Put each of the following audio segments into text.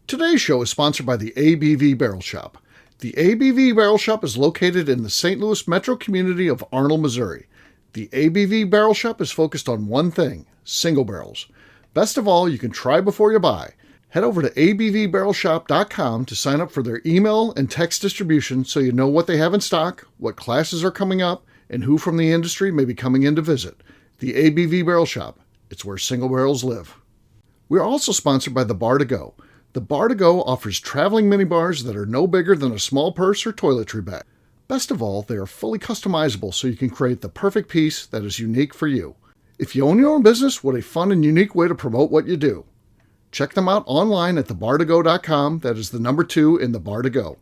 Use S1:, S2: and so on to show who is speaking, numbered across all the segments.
S1: Today's show is sponsored by the ABV Barrel Shop. The ABV Barrel Shop is located in the St. Louis metro community of Arnold, Missouri. The ABV Barrel Shop is focused on one thing, single barrels. Best of all, you can try before you buy. Head over to abvbarrelshop.com to sign up for their email and text distribution so you know what they have in stock, what classes are coming up, and who from the industry may be coming in to visit. The ABV Barrel Shop. It's where single barrels live. We are also sponsored by the Bar to Go. The Bar to Go offers traveling minibars that are no bigger than a small purse or toiletry bag. Best of all, they are fully customizable so you can create the perfect piece that is unique for you. If you own your own business, what a fun and unique way to promote what you do. Check them out online at thebartogo.com. That is the number 2 in the Bar to Go.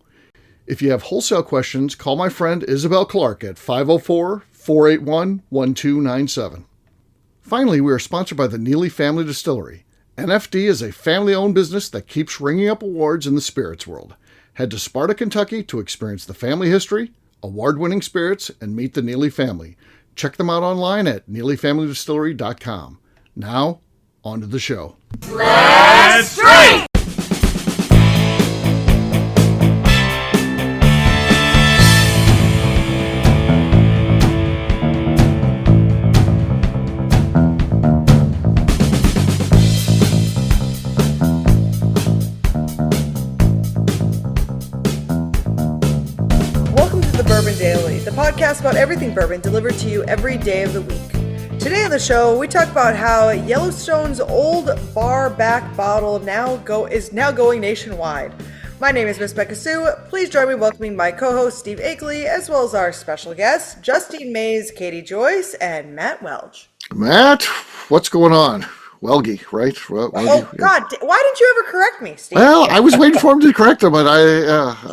S1: If you have wholesale questions, call my friend Isabel Clark at 504-481-1297. Finally, we are sponsored by the Neely Family Distillery. NFD is a family-owned business that keeps ringing up awards in the spirits world. Head to Sparta, Kentucky to experience the family history, award-winning spirits, and meet the Neely family. Check them out online at neelyfamilydistillery.com. Now, on to the show.
S2: Let's drink!
S3: The podcast about everything bourbon delivered to you every day of the week. Today on the show, we talk about how Yellowstone's old bar back bottle is now going nationwide. My name is Miss Becca Sue. Please join me welcoming my co-host Steve Akeley, as well as our special guests Justine Mays, Katie Joyce, and Matt Welch.
S1: Matt, what's going on? Welge, right?
S3: Welge, God, why didn't you ever correct me, Steve?
S1: Well, I was waiting for him to correct him, but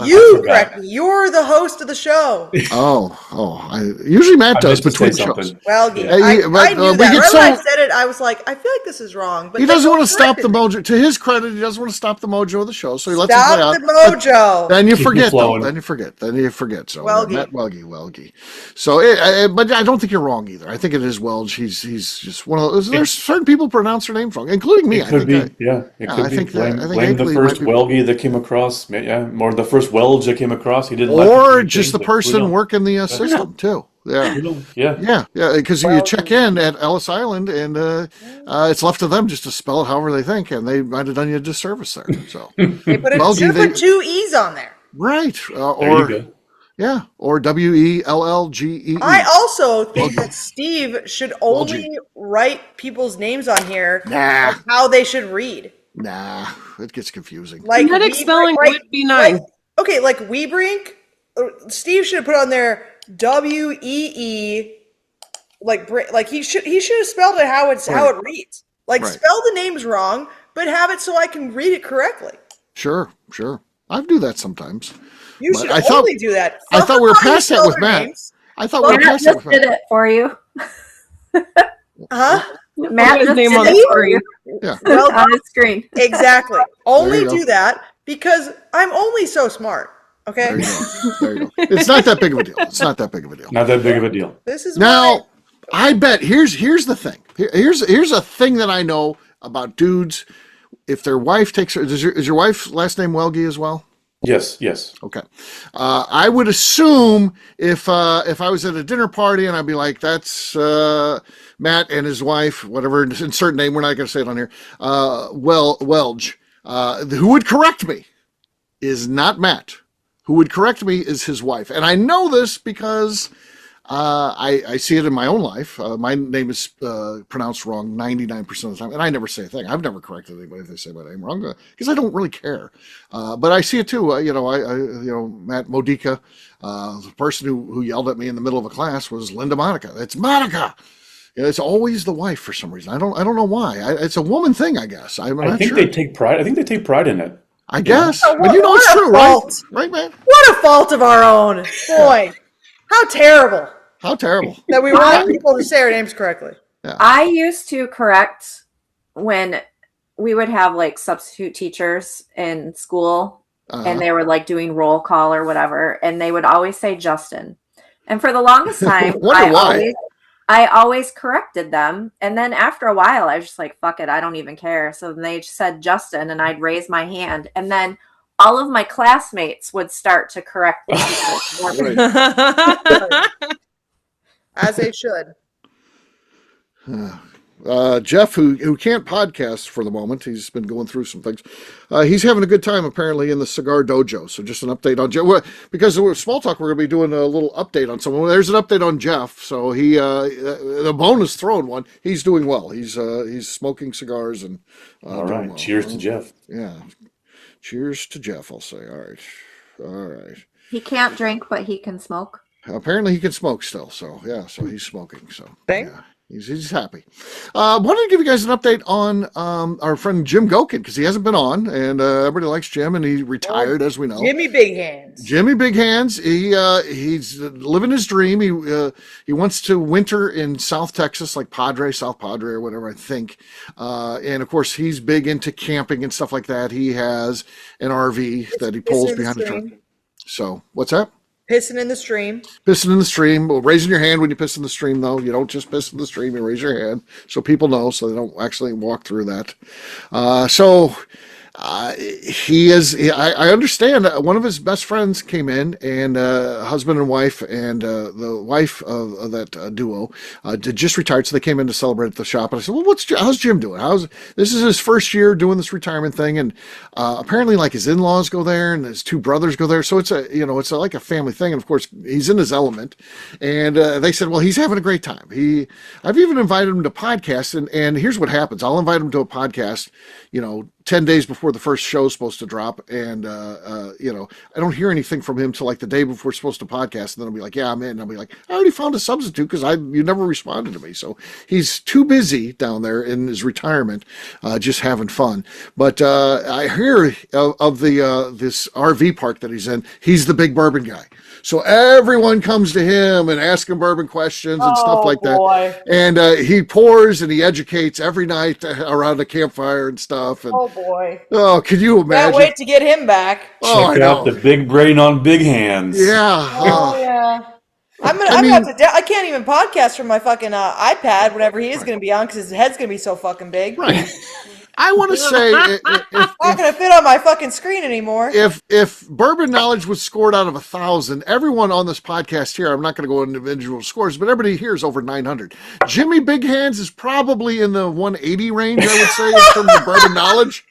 S3: You correct me. You're the host of the show.
S1: Usually Matt does between shows.
S3: Welge, I knew that. Right when I said it, I was like, I feel like this is wrong. But
S1: he doesn't want to stop the mojo. To his credit, he doesn't want to stop the mojo of the show, so he lets
S3: stop
S1: it play out.
S3: the mojo.
S1: Then you forget, though. Then you forget. So
S3: Welge.
S1: Matt Welge. So, but I don't think you're wrong either. I think it is Welge. He's just one of those. There's certain people pronounce their names wrong, including me.
S4: It could be. Blame the first Welge that came across. Or the first Welge that came across. He didn't.
S1: Or just the person working the system too. Yeah. Because you check in at Ellis Island, and it's left to them just to spell it however they think, and they might have done you a disservice there. So
S3: they put two E's on there,
S1: right? Or Wellge.
S3: I also think that Steve should only write people's names on here of how they should read.
S1: Nah, it gets confusing.
S3: Like
S2: phonetic spelling would be nice.
S3: Like Weebrink, Steve should have put on there WEE. Like he should have spelled it how it reads. Like spell the names wrong, but have it so I can read it correctly.
S1: Sure. I do that sometimes.
S3: You should only do that.
S1: I thought we were past that with Matt.
S5: Matt just did it for you.
S3: Huh?
S5: Matt just did
S2: on
S5: it for you.
S1: Yeah.
S3: Well,
S5: on the screen.
S3: Exactly. Only do that because I'm only so smart. Okay.
S1: There you go. It's not that big of a deal.
S4: Not that big of a deal.
S3: This is
S1: now. I bet here's the thing. Here's a thing that I know about dudes. If their wife takes her, is your wife's last name Welge as well?
S4: Yes.
S1: Okay. I would assume if I was at a dinner party and I'd be like, that's Matt and his wife, whatever, insert name, we're not going to say it on here, Welge, who would correct me is not Matt. Who would correct me is his wife. And I know this because I see it in my own life. My name is pronounced wrong 99% of the time, and I never say a thing. I've never corrected anybody if they say my name wrong because I don't really care. But I see it too. Matt Modica, the person who yelled at me in the middle of a class was Linda Monica. It's Monica. It's always the wife for some reason. I don't know why. It's a woman thing, I guess. I think
S4: they take pride. I think they take pride in it.
S1: I guess. But it's true,
S3: fault.
S1: Right, man?
S3: What a fault of our own. Boy. How terrible that we want people to say our names correctly.
S5: Yeah. I used to correct when we would have like substitute teachers in school and they were like doing roll call or whatever, and they would always say Justin. And for the longest time, I always corrected them. And then after a while, I was just like, fuck it, I don't even care. So then they said Justin, and I'd raise my hand. And then all of my classmates would start to correct me.
S3: As they should.
S1: Jeff, who can't podcast for the moment, he's been going through some things. He's having a good time apparently in the cigar dojo. So just an update on Jeff. Because we're small talk, we're going to be doing a little update on someone. There's an update on Jeff. So he, the bonus thrown one. He's doing well. He's smoking cigars and.
S4: All right. Well. Cheers to Jeff.
S1: Yeah. Cheers to Jeff. I'll say. All right.
S5: He can't drink, but he can smoke.
S1: Apparently, he can smoke still. So yeah. So he's smoking. So yeah. He's happy. Wanted to give you guys an update on our friend Jim Gokin because he hasn't been on, and everybody likes Jim, and he retired, as we know.
S3: Jimmy Big Hands.
S1: Jimmy Big Hands. He's living his dream. He wants to winter in South Texas, like South Padre, or whatever, I think. And of course, he's big into camping and stuff like that. He has an RV that he pulls behind the truck. So, what's that?
S3: Pissing in the stream.
S1: Pissing in the stream. Well, raising your hand when you piss in the stream, though. You don't just piss in the stream. You raise your hand so people know, so they don't actually walk through that. He is. I understand. One of his best friends came in, and husband and wife, and the wife of that duo just retired, so they came in to celebrate at the shop. And I said, "Well, how's Jim doing? This is his first year doing this retirement thing, and apparently, like his in-laws go there, and his two brothers go there, so it's like a family thing. And of course, he's in his element. And they said, well, he's having a great time. I've even invited him to podcast, and here's what happens: I'll invite him to a podcast, 10 days before the first show is supposed to drop. And, I don't hear anything from him till like the day before we're supposed to podcast. And then I'll be like, yeah, I'm in. And I'll be like, I already found a substitute because you never responded to me. So he's too busy down there in his retirement, just having fun. But, I hear of this RV park that he's in. He's the big bourbon guy. So everyone comes to him and asks him bourbon questions and stuff like that. And he pours and he educates every night around a campfire and stuff. And,
S3: oh boy!
S1: Oh, can you imagine?
S3: Can't wait to get him back.
S4: Check out the big brain on Big Hands.
S1: Yeah.
S3: Oh yeah. I can't even podcast from my fucking iPad whenever he is going to be on because his head's going to be so fucking big.
S1: Right. I want to say
S3: it's not going to fit on my fucking screen anymore.
S1: If bourbon knowledge was scored out of 1,000, everyone on this podcast here, I'm not going to go into individual scores, but everybody here is over 900. Jimmy Big Hands is probably in the 180 range, I would say, in terms of bourbon knowledge.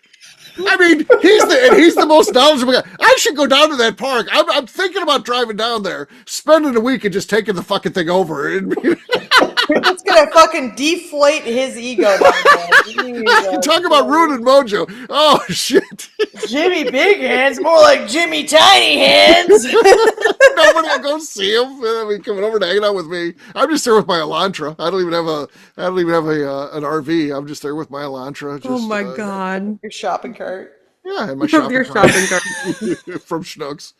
S1: I mean, he's the most knowledgeable guy. I should go down to that park. I'm thinking about driving down there, spending a week, and just taking the fucking thing over.
S3: It's gonna fucking deflate his ego.
S1: Talk about ruining mojo. Oh shit!
S3: Jimmy Big Hands, more like Jimmy Tiny Hands.
S1: Nobody will go see him. Coming over to hang out with me. I'm just there with my Elantra. I don't even have an RV. I'm just there with my Elantra.
S2: Oh my god!
S3: Your shopping cart.
S1: Yeah, and my shopping cart from Schnucks.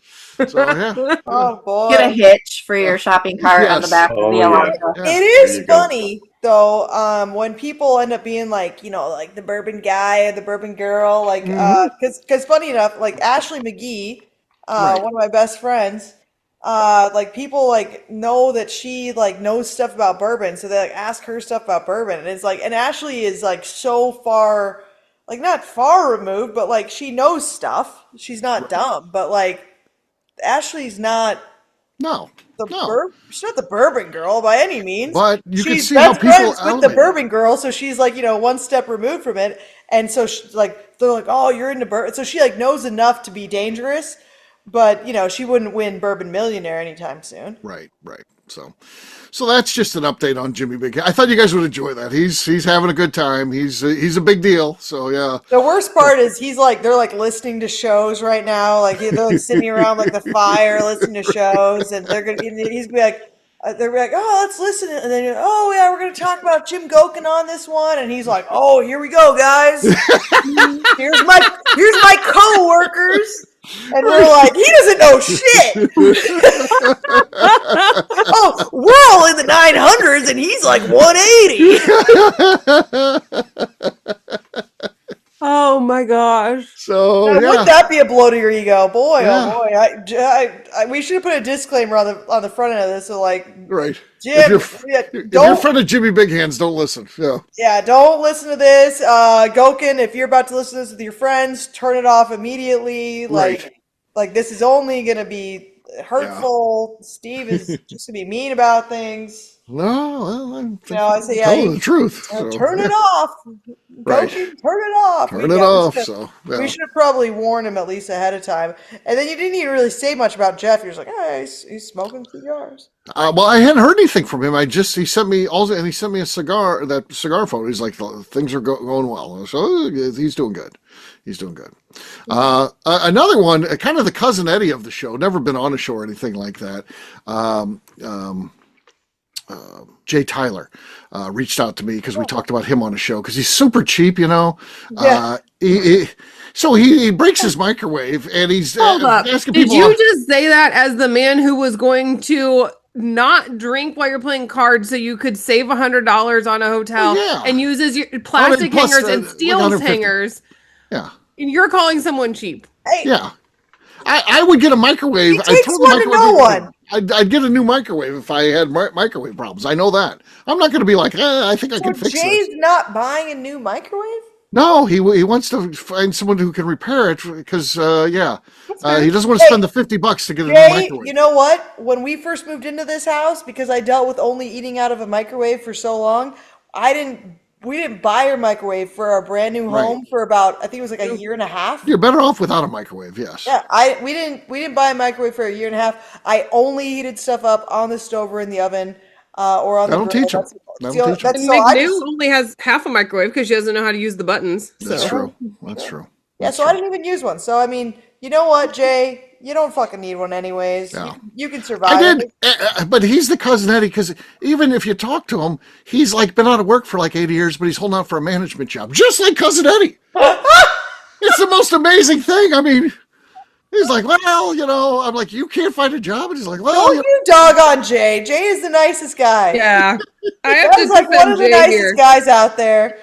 S1: So yeah.
S3: Oh boy!
S5: Get a hitch for your shopping cart on the back of the Elantra.
S3: Yeah. It is funny though when people end up being like like the bourbon guy or the bourbon girl, like because funny enough, like Ashley McGee, one of my best friends, like people like know that she like knows stuff about bourbon, so they like ask her stuff about bourbon, and it's like, and Ashley is like so far, like not far removed, but like she knows stuff. She's not dumb, but like Ashley's not. She's not the bourbon girl by any means.
S1: But you can
S3: she's
S1: see how people
S3: with the bourbon girl, so she's like one step removed from it, and so she's like they're like, oh, you're into bourbon, so she like knows enough to be dangerous, but she wouldn't win Bourbon Millionaire anytime soon.
S1: Right. So that's just an update on Jimmy Big. I thought you guys would enjoy that. He's having a good time. He's a big deal. So yeah.
S3: The worst part is they're like listening to shows right now. Like they're like sitting around like the fire listening to shows, and he's gonna be like. They're like, oh, let's listen. And then, oh, yeah, we're going to talk about Jim Gokin on this one. And he's like, oh, here we go, guys. Here's my co-workers. And we're like, he doesn't know shit. Oh, we're all in the 900s, and he's like 180.
S2: Oh my gosh.
S1: So
S3: now, wouldn't that be a blow to your ego? Boy, oh boy. We should have put a disclaimer on the front end of this. So like,
S1: right.
S3: Jim,
S1: If you're a friend of Jimmy Big Hands, don't listen. Yeah.
S3: Yeah, don't listen to this. Gokin, if you're about to listen to this with your friends, turn it off immediately. Like this is only gonna be hurtful. Yeah. Steve is just gonna be mean about things.
S1: No,
S3: I'm telling
S1: the truth. So.
S3: Turn it off.
S1: Right.
S3: Turn it off.
S1: Turn it off.
S3: We should have probably warned him at least ahead of time. And then you didn't even really say much about Jeff. You're just like, hey, he's smoking cigars.
S1: Well, I hadn't heard anything from him. He sent me a cigar, that cigar photo. He's like, things are going well. So he's doing good. He's doing good. Another one, kind of the cousin Eddie of the show, never been on a show or anything like that. Jay Tyler reached out to me because we talked about him on a show because he's super cheap, you know. Yeah. So he breaks his microwave and he's asking people.
S2: Did you just say that as the man who was going to not drink while you're playing cards so you could save $100 on a hotel and uses your plastic hangers and steel hangers?
S1: Yeah.
S2: And you're calling someone cheap.
S3: Hey.
S1: Yeah. I would get a microwave.
S3: It takes one to know one.
S1: I'd get a new microwave if I had microwave problems. I know that. I'm not going to be like, I think I can fix this.
S3: Jay's not buying a new microwave?
S1: No, he wants to find someone who can repair it because, he doesn't want to spend the $50 to get a new microwave.
S3: You know what? When we first moved into this house, because I dealt with only eating out of a microwave for so long, we didn't buy our microwave for our brand new home for about, I think it was like a year and a half.
S1: You're better off without a microwave, yes.
S3: Yeah, we didn't buy a microwave for a year and a half. I only heated stuff up on the stove or in the oven or on the grill.
S1: Teach them.
S2: McNew only has half a microwave because she doesn't know how to use the buttons.
S1: That's true. That's true.
S3: Yeah, so I didn't even use one. So, I mean, you know what, Jay? You don't fucking need one anyways. Yeah. You can survive.
S1: I did, but he's the cousin Eddie because even if you talk to him, he's like been out of work for like 80 years, but he's holding out for a management job, just like cousin Eddie. It's the most amazing thing. I mean, he's like, well, you know, I'm like, you can't find a job, and he's like, well,
S3: don't you dog on Jay. Jay is the nicest guy.
S2: Yeah, I have to
S3: like one of the nicest guys out there.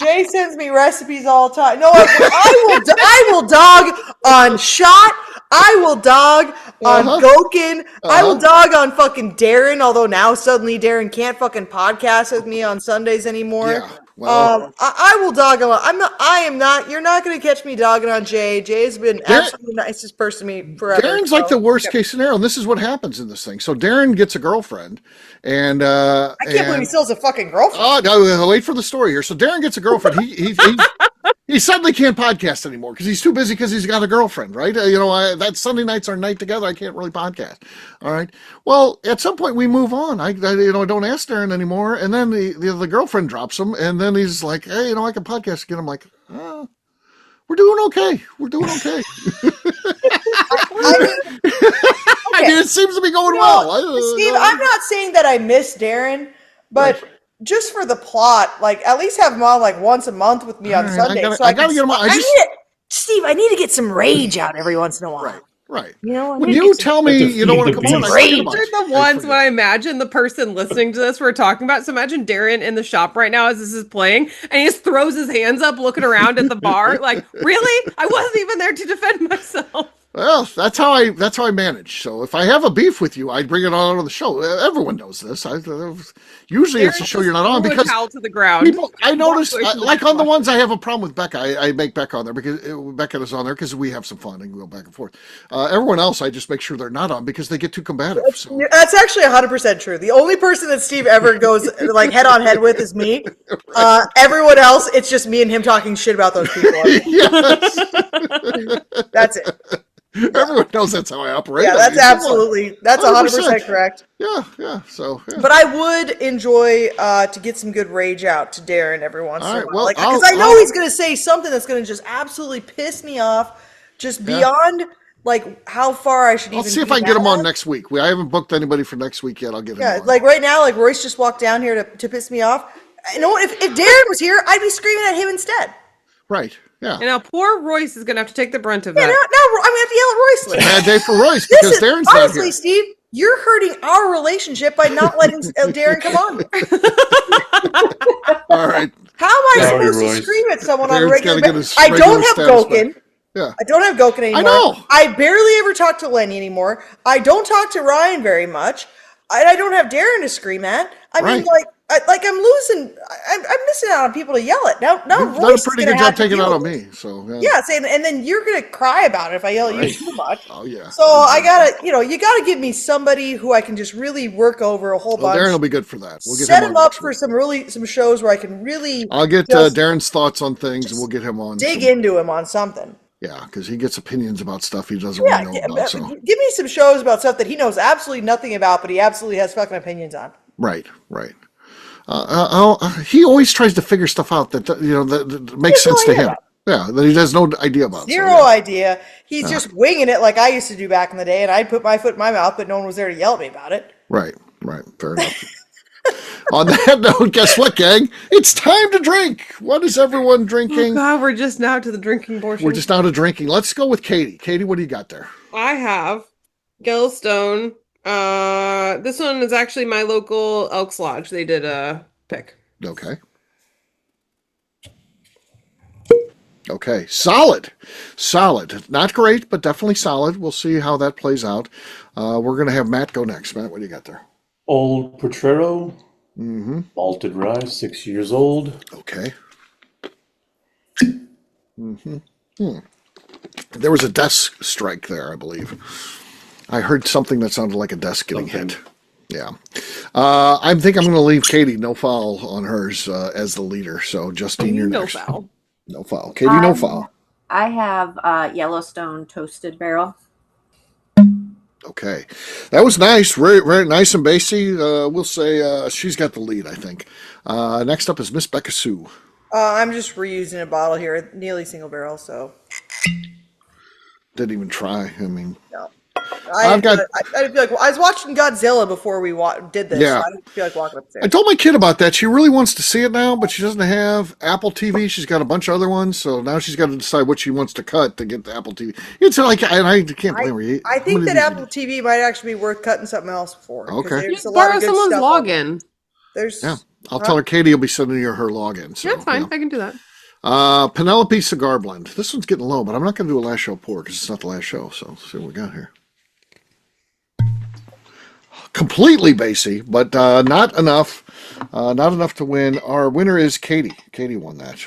S3: Jay sends me recipes all the time. No, I will dog on Shot. I will dog on Gokin. I will dog on fucking Darren, although now suddenly Darren can't fucking podcast with me on Sundays anymore. Yeah, well, I will dog on. You're not going to catch me dogging on Jay. Jay's been absolutely the nicest person to me forever.
S1: Darren's like the worst case scenario, and this is what happens in this thing. So Darren gets a girlfriend, and I
S3: can't believe he still has a fucking girlfriend.
S1: Oh, no, wait for the story here. So Darren gets a girlfriend. He suddenly can't podcast anymore because he's too busy because he's got a girlfriend, right? That Sunday night's our night together. I can't really podcast. All right. Well, at some point we move on. I don't ask Darren anymore. And then the girlfriend drops him, and then he's like, hey, I can podcast again. I'm like, we're doing okay. We're doing okay. I mean, it seems to be going well.
S3: Steve, I'm not saying that I miss Darren, but just for the plot, like at least have him on like once a month with me on Sunday.
S1: I gotta get him on.
S3: Steve, I need to get some rage out every once in a while.
S1: Right.
S3: You know,
S1: when you tell me you don't want to come on,
S2: rage. They're the ones when I imagine the person listening to this we're talking about. So imagine Darren in the shop right now as this is playing, and he just throws his hands up, looking around at the bar, like, "Really? I wasn't even there to defend myself."
S1: Well, that's how I manage. So if I have a beef with you, I bring it on the show. Everyone knows this. Usually it's a show you're not on because
S2: towel to the ground.
S1: I notice, like on the ones I have a problem with Becca, I make Becca on there because Becca is on there because we have some fun and go back and forth. Everyone else, I just make sure they're not on because they get too combative. So.
S3: That's actually 100% true. The only person that Steve ever goes like head on head with is me. Everyone else, it's just me and him talking shit about those people.
S1: Yes.
S3: That's it.
S1: Everyone knows that's how I operate.
S3: Yeah, that's 100% correct.
S1: Yeah. So,
S3: but I would enjoy to get some good rage out to Darren every once in a while, because I know he's going to say something that's going to just absolutely piss me off, just beyond like how far I should. I'll
S1: see if I can get him on next week. I haven't booked anybody for next week yet. I'll get him.
S3: Yeah, like right now, like Royce just walked down here to piss me off. You know what? If Darren was here, I'd be screaming at him instead.
S1: Right. Yeah.
S2: And now poor Royce is going to have to take the brunt of that.
S3: Now I'm going to have to yell at Royce.
S1: It's a bad day for Royce because Darren's not here.
S3: Honestly, Steve, you're hurting our relationship by not letting Darren come on.
S1: All right.
S3: How am I
S4: Howdy,
S3: supposed to
S4: Royce.
S3: scream at someone on a
S1: Darren's
S3: regular
S1: gotta get
S3: basis?
S1: his
S3: I don't
S1: regular
S3: have
S1: status
S3: Gokin.
S1: back. Yeah.
S3: I don't have Gokin anymore.
S1: I know.
S3: I barely ever talk to Lenny anymore. I don't talk to Ryan very much. I don't have Darren to scream at. I mean,
S1: Right.
S3: I'm losing. I'm missing out on people to yell at. Now
S1: You've done a
S3: Royce is
S1: pretty
S3: gonna
S1: good
S3: have
S1: job
S3: to
S1: taking
S3: deal
S1: out on
S3: with this.
S1: me. So,
S3: Yeah, and then you're gonna cry about it if I yell at you
S1: Right.
S3: too much.
S1: Oh, yeah.
S3: So I gotta, you gotta give me somebody who I can just really work over a whole
S1: Well,
S3: bunch.
S1: Darren will be good for that. We'll get
S3: Set
S1: him
S3: him
S1: on
S3: up
S1: next
S3: for
S1: week.
S3: some shows where I can really.
S1: I'll get
S3: just
S1: Darren's thoughts on things, and we'll get him on.
S3: dig into him on something.
S1: Yeah, because he gets opinions about stuff he doesn't really know about. So.
S3: Give me some shows about stuff that he knows absolutely nothing about, but he absolutely has fucking opinions on.
S1: Right. He always tries to figure stuff out that makes sense to him. Yeah, that he has no idea about.
S3: Zero idea. He's just winging it like I used to do back in the day, and I'd put my foot in my mouth, but no one was there to yell at me about it.
S1: Right. Fair enough. On that note, guess what, gang? It's time to drink. What is everyone drinking?
S2: Oh God, we're just now to the drinking portion.
S1: We're just now to drinking. Let's go with Katie. Katie, what do you got there?
S2: I have Yellowstone. This one is actually my local Elks Lodge. They did a pick.
S1: Okay. Solid. Not great, but definitely solid. We'll see how that plays out. We're going to have Matt go next. Matt, what do you got there?
S4: Old Potrero, malted rye, 6 years old.
S1: Okay. There was a desk strike there, I believe. I heard something that sounded like a desk getting hit. Yeah. I think I'm going to leave Katie no foul on hers as the leader. So, Justine, you're next.
S2: No foul.
S1: No foul. Katie, no foul.
S5: I have Yellowstone toasted barrel.
S1: Okay. That was nice. Very, very nice and bassy. We'll say she's got the lead, I think. Next up is Miss Becca Sue.
S3: I'm just reusing a bottle here, nearly single barrel, so.
S1: Didn't even try. I mean,
S3: No. I feel like I was watching Godzilla before we did this.
S1: Yeah.
S3: So I didn't feel like walking upstairs.
S1: I told my kid about that. She really wants to see it now, but she doesn't have Apple TV. She's got a bunch of other ones, so now she's got to decide what she wants to cut to get the Apple TV. It's like, and I can't blame her.
S3: I think that Apple TV might actually be worth cutting something else for.
S1: Okay.
S3: There's a lot
S2: Borrow
S3: of good
S2: someone's
S3: stuff
S2: login.
S3: Yeah.
S1: I'll tell her Katie will be sending her login. So,
S2: That's fine. I can do that.
S1: Penelope Cigar Blend. This one's getting low, but I'm not going to do a last show pour because it's not the last show. So let's see what we got here. Completely bassy, but not enough. Not enough to win. Our winner is Katie. Katie won that.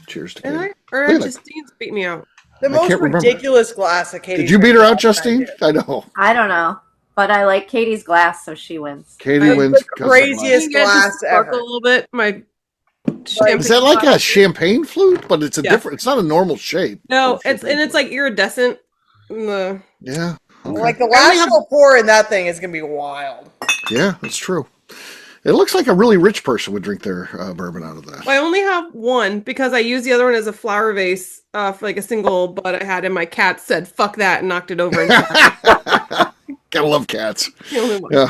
S1: Cheers to Katie.
S2: Justine's beat me out.
S3: The most ridiculous glass that Katie.
S1: Did you beat her out, Justine? I know.
S5: I don't know, but I like Katie's glass, so she wins.
S1: Katie wins.
S3: The craziest glass ever.
S2: A little bit.
S1: Is that like a champagne flute? But it's a different. It's not a normal shape.
S2: No, it's like iridescent.
S1: Yeah. Okay.
S3: Like the last show pour in that thing is gonna be wild.
S1: Yeah, that's true. It looks like a really rich person would drink their bourbon out of that.
S2: I only have one because I used the other one as a flower vase for like a single, but I had, and my cat said "fuck that" and knocked it over.
S1: Gotta love cats. Yeah.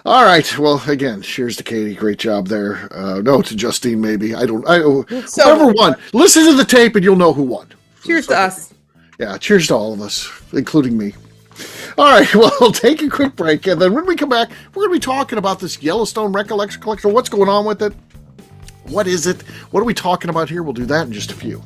S1: All right. Well, again, cheers to Katie. Great job there. No, to Justine, maybe. Whoever won. Listen to the tape and you'll know who won.
S2: Cheers to us.
S1: Yeah, cheers to all of us, including me. All right, well, we'll take a quick break, and then when we come back, we're going to be talking about this Yellowstone Recollection collection. What's going on with it? What is it? What are we talking about here? We'll do that in just a few.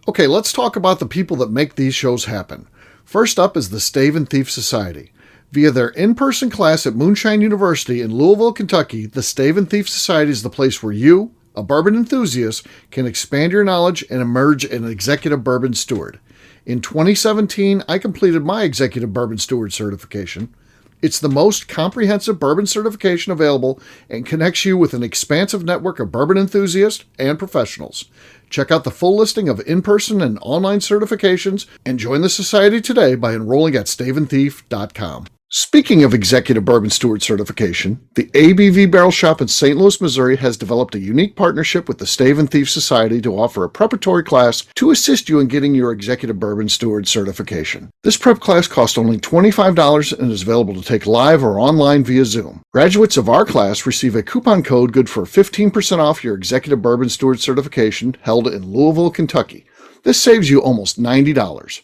S1: Okay, let's talk about the people that make these shows happen. First up is the Stave and Thief Society. Via their in-person class at Moonshine University in Louisville, Kentucky, the Stave and Thief Society is the place where you, a bourbon enthusiast, can expand your knowledge and emerge an executive bourbon steward. In 2017, I completed my executive bourbon steward certification. It's the most comprehensive bourbon certification available and connects you with an expansive network of bourbon enthusiasts and professionals. Check out the full listing of in-person and online certifications and join the society today by enrolling at staveandthief.com. Speaking of Executive Bourbon Steward certification, the ABV Barrel Shop in St. Louis, Missouri has developed a unique partnership with the Stave and Thief Society to offer a preparatory class to assist you in getting your Executive Bourbon Steward certification. This prep class costs only $25 and is available to take live or online via Zoom. Graduates of our class receive a coupon code good for 15% off your Executive Bourbon Steward certification held in Louisville, Kentucky. This saves you almost $90.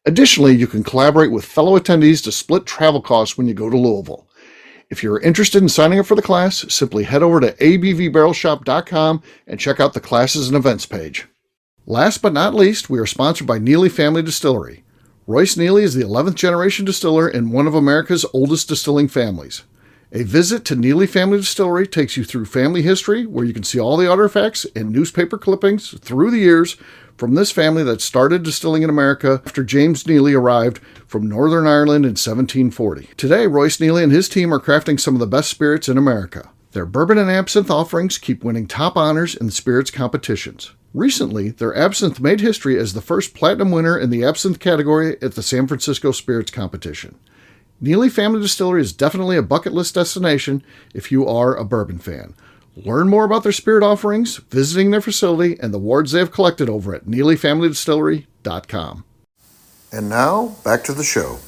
S1: Additionally, you can collaborate with fellow attendees to split travel costs when you go to Louisville. If you're interested in signing up for the class, simply head over to abvbarrelshop.com and check out the classes and events page. Last but not least, we are sponsored by Neely Family Distillery. Royce Neely is the 11th generation distiller in one of America's oldest distilling families. A visit to Neely Family Distillery takes you through family history, where you can see all the artifacts and newspaper clippings through the years from this family that started distilling in America after James Neely arrived from Northern Ireland in 1740. Today, Royce Neely and his team are crafting some of the best spirits in America. Their bourbon and absinthe offerings keep winning top honors in the spirits competitions. Recently, their absinthe made history as the first platinum winner in the absinthe category at the San Francisco Spirits Competition. Neely Family Distillery is definitely a bucket list destination if you are a bourbon fan. Learn more about their spirit offerings, visiting their facility, and the awards they have collected over at NeelyFamilyDistillery.com. And now, back to the show.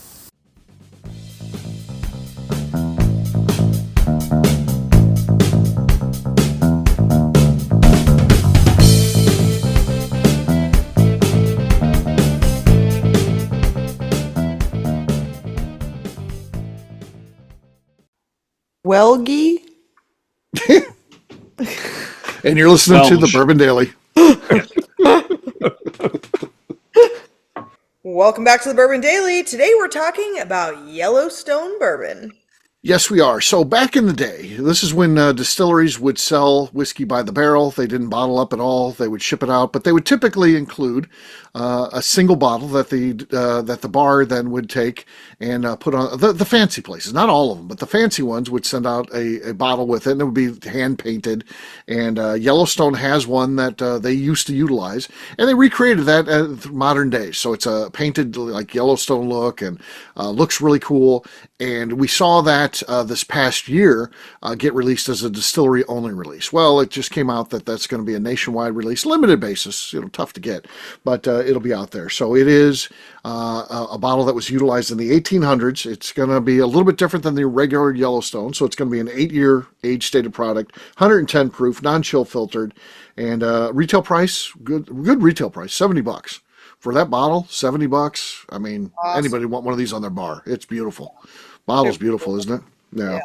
S3: Welgie?
S1: And you're listening to the Bourbon Daily.
S3: Welcome back to the Bourbon Daily. Today we're talking about Yellowstone bourbon.
S1: Yes, we are. So back in the day, this is when distilleries would sell whiskey by the barrel. They didn't bottle up at all. They would ship it out, but they would typically include a single bottle that the bar then would take and put on the fancy places. Not all of them, but the fancy ones would send out a bottle with it, and it would be hand painted. And Yellowstone has one that they used to utilize, and they recreated that modern day. So it's a painted like Yellowstone look and looks really cool. And we saw that this past year get released as a distillery only release. Well, it just came out that that's going to be a nationwide release, limited basis, tough to get, but it'll be out there. So it is a bottle that was utilized in the 1800s. It's going to be a little bit different than the regular Yellowstone. So it's going to be an 8-year age stated product, 110 proof, non-chill filtered, and retail price, good retail price, $70. For that bottle, $70. I mean, awesome. Anybody want one of these on their bar? It's beautiful. Bottle's beautiful, isn't it? Yeah.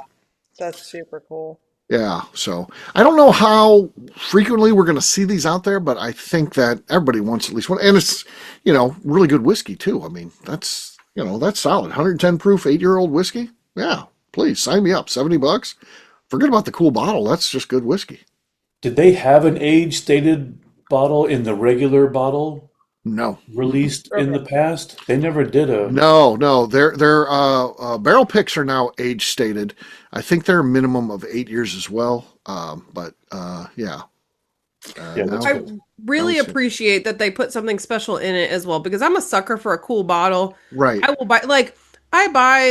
S3: That's super cool.
S1: Yeah. So I don't know how frequently we're going to see these out there, but I think that everybody wants at least one. And it's, really good whiskey too. I mean, that's solid. 110 proof, 8-year-old whiskey. Yeah. Please sign me up. $70. Forget about the cool bottle. That's just good whiskey.
S4: Did they have an age stated bottle in the regular bottle?
S1: No.
S4: Released in the past? They never did a...
S1: No. Their barrel picks are now age stated. I think they're a minimum of 8 years as well. Yeah.
S2: I really appreciate that they put something special in it as well, because I'm a sucker for a cool bottle.
S1: Right.
S2: I will buy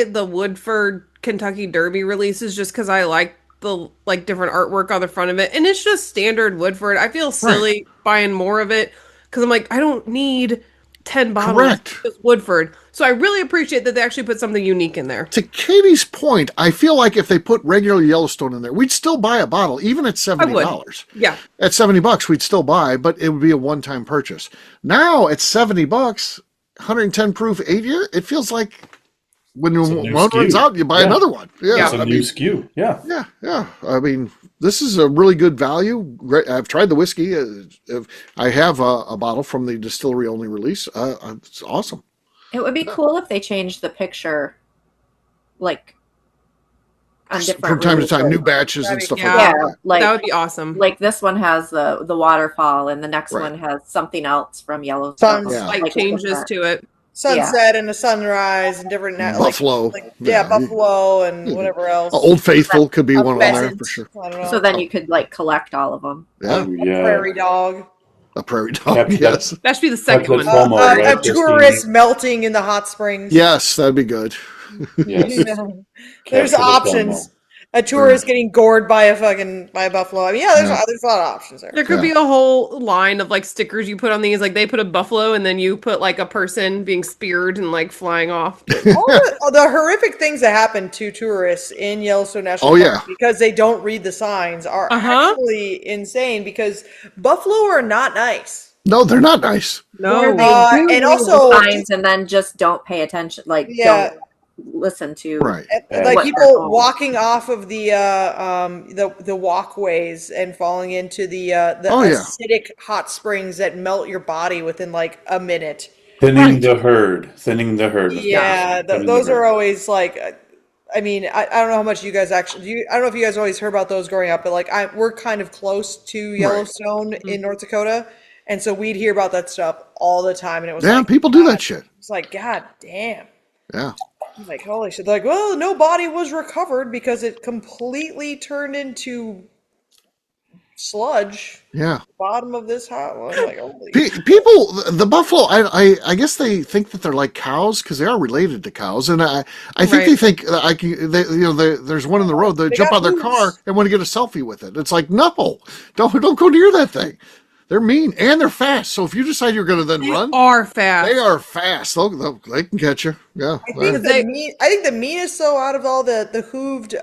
S2: the Woodford Kentucky Derby releases just because I like the different artwork on the front of it. And it's just standard Woodford. I feel silly buying more of it, because I'm I don't need 10 bottles.
S1: Correct.
S2: Of Woodford. So I really appreciate that they actually put something unique in there.
S1: To Katie's point, I feel like if they put regular Yellowstone in there, we'd still buy a bottle, even at $70.
S2: Yeah.
S1: At $70, we'd still buy, but it would be a one-time purchase. Now, at $70, 110 proof, 8-year, it feels like when one runs out, you buy another one. Yeah.
S4: It's a new SKU. Yeah.
S1: Yeah. I mean, this is a really good value. I've tried the whiskey. I have a bottle from the distillery only release. It's awesome.
S5: It would be cool if they changed the picture, on different
S1: from time to time, new batches and stuff like that.
S2: That would be awesome.
S5: This one has the waterfall, and the next one has something else from Yellowstone.
S2: Changes to it.
S3: Sunset and a sunrise and different
S1: Buffalo.
S3: Buffalo and whatever else.
S1: Old Faithful could be one on there for sure.
S5: So then you could collect all of them.
S1: Yeah.
S3: A prairie dog.
S1: A prairie dog. Yes.
S2: That should be the second one.
S3: A tourist melting in the hot springs.
S1: Yes, that'd be good.
S4: Yes.
S3: There's options. A tourist getting gored by a buffalo. I mean, there's a lot of options there.
S2: There could be a whole line of like stickers you put on these. Like they put a buffalo and then you put like a person being speared and like flying off.
S3: All the horrific things that happen to tourists in Yellowstone National Park because they don't read the signs are actually insane because buffalo are not nice.
S1: No, they're not nice.
S2: No.
S3: And also
S5: signs and then just don't pay attention. Like don't listen to
S3: like people walking off of the walkways and falling into the acidic hot springs that melt your body within like a minute.
S4: Thinning the herd.
S3: Yeah, those are always like. I mean, I don't know how much you guys actually. I don't know if you guys always heard about those growing up, but like we're kind of close to Yellowstone in North Dakota, and so we'd hear about that stuff all the time, and it was
S1: people do that shit.
S3: It's like, God damn.
S1: Yeah.
S3: Like, holy shit. Like, well, no body was recovered because it completely turned into sludge.
S1: Yeah.
S3: Bottom of this hot one. Like, holy
S1: people, the buffalo, I guess they think that they're like cows because they are related to cows. And I think they think there's one in the road. They jump out of their car and want to get a selfie with it. It's like, no, don't go near that thing. They're mean and they're fast. So if you decide you're going to then run,
S2: they are fast.
S1: They are fast. They can catch you. Yeah.
S3: I think the meanest though out of all the hooved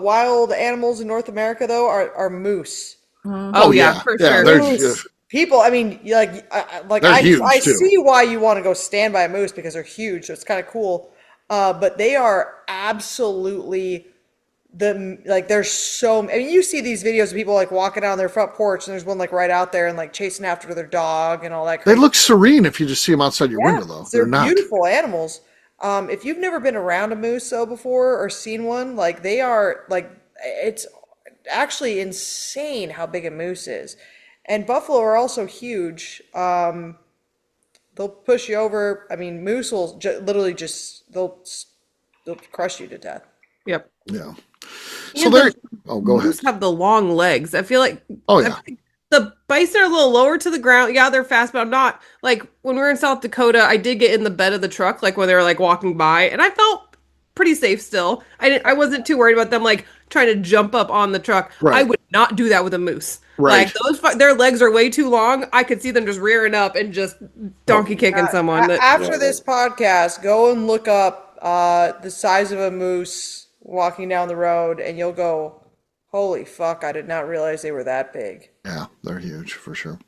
S3: wild animals in North America though are moose.
S2: Oh yeah, for sure.
S3: Moose. People, I mean, I see why you want to go stand by a moose because they're huge. So it's kind of cool. But they are absolutely. There's so. I mean, you see these videos of people like walking out on their front porch, and there's one like right out there and like chasing after their dog and all that.
S1: They look serene if you just see them outside your window, though.
S3: They're not beautiful animals. If you've never been around a moose though before or seen one, like they are like it's actually insane how big a moose is, and buffalo are also huge. They'll push you over. I mean, moose will literally just they'll crush you to death.
S2: Yep.
S1: Yeah. So they're go ahead.
S2: Have the long legs. I feel like
S1: I
S2: think the bison are a little lower to the ground. Yeah, they're fast, but I'm not like when we were in South Dakota. I did get in the bed of the truck, like when they were like walking by, and I felt pretty safe still. I wasn't too worried about them like trying to jump up on the truck.
S1: Right.
S2: I would not do that with a moose.
S1: Right.
S2: Like their legs are way too long. I could see them just rearing up and just donkey kicking someone.
S3: After this podcast, go and look up the size of a moose walking down the road, and you'll go, holy fuck, I did not realize they were that big.
S1: Yeah, they're huge for sure.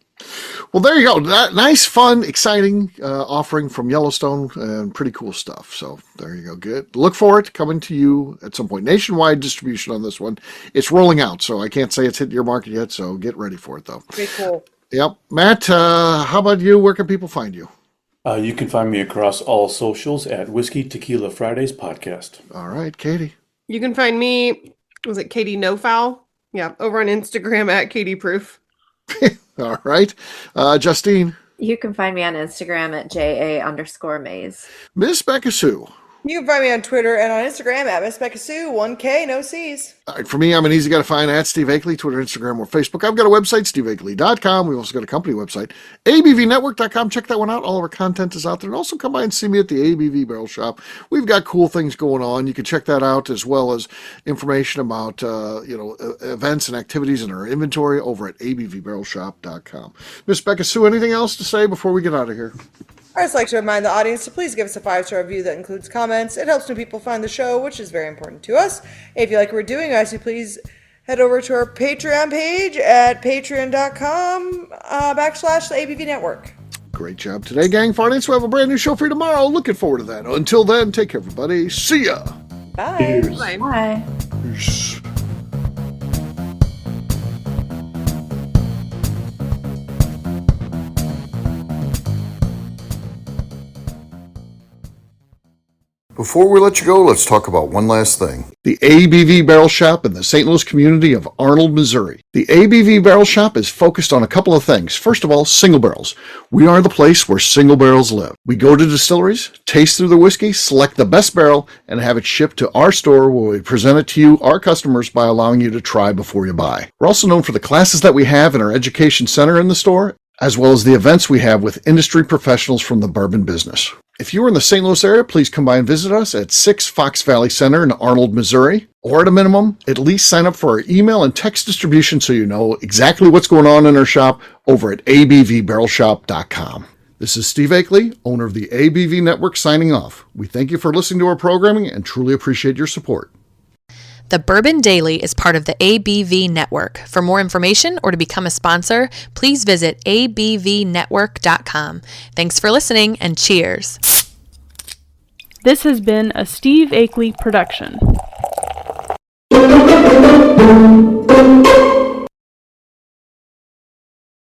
S1: Well, there you go. Nice, fun, exciting offering from Yellowstone and pretty cool stuff. So there you go. Good. Look for it coming to you at some point. Nationwide distribution on this one. It's rolling out, so I can't say it's hit your market yet, so get ready for it, though.
S3: Pretty cool.
S1: Yep. Matt, how about you? Where can people find you?
S4: You can find me across all socials at Whiskey Tequila Fridays Podcast.
S1: All right, Katie.
S2: You can find me, was it Katie No Foul? Yeah, over on Instagram at Katie Proof.
S1: All right. Justine.
S5: You can find me on Instagram at JA_Maze.
S1: Miss Becca Sue.
S3: You can find me on Twitter and on Instagram at Miss Becca Sue, 1K, no C's.
S1: All right, for me, I'm an easy guy to find at Steve Akeley, Twitter, Instagram, or Facebook. I've got a website, steveakeley.com. We've also got a company website, abvnetwork.com. Check that one out. All of our content is out there. And also come by and see me at the ABV Barrel Shop. We've got cool things going on. You can check that out as well as information about events and activities in our inventory over at abvbarrelshop.com. Miss Becca Sue, anything else to say before we get out of here?
S3: I'd just like to remind the audience to please give us a 5-star review that includes comments. It helps new people find the show, which is very important to us. If you like what we're doing, I ask you please head over to our Patreon page at patreon.com / the ABV Network.
S1: Great job today, gang. Farnance, we'll have a brand new show for you tomorrow. Looking forward to that. Until then, take care, everybody. See ya.
S3: Bye.
S4: Cheers.
S5: Bye.
S1: Peace. Before we let you go, let's talk about one last thing. The ABV Barrel Shop in the St. Louis community of Arnold, Missouri. The ABV Barrel Shop is focused on a couple of things. First of all, single barrels. We are the place where single barrels live. We go to distilleries, taste through the whiskey, select the best barrel, and have it shipped to our store where we present it to you, our customers, by allowing you to try before you buy. We're also known for the classes that we have in our education center in the store, as well as the events we have with industry professionals from the bourbon business. If you are in the St. Louis area, please come by and visit us at 6 Fox Valley Center in Arnold, Missouri, or at a minimum, at least sign up for our email and text distribution so you know exactly what's going on in our shop over at abvbarrelshop.com. This is Steve Akeley, owner of the ABV Network, signing off. We thank you for listening to our programming and truly appreciate your support.
S6: The Bourbon Daily is part of the ABV Network. For more information or to become a sponsor, please visit abvnetwork.com. Thanks for listening and cheers.
S7: This has been a Steve Akeley production.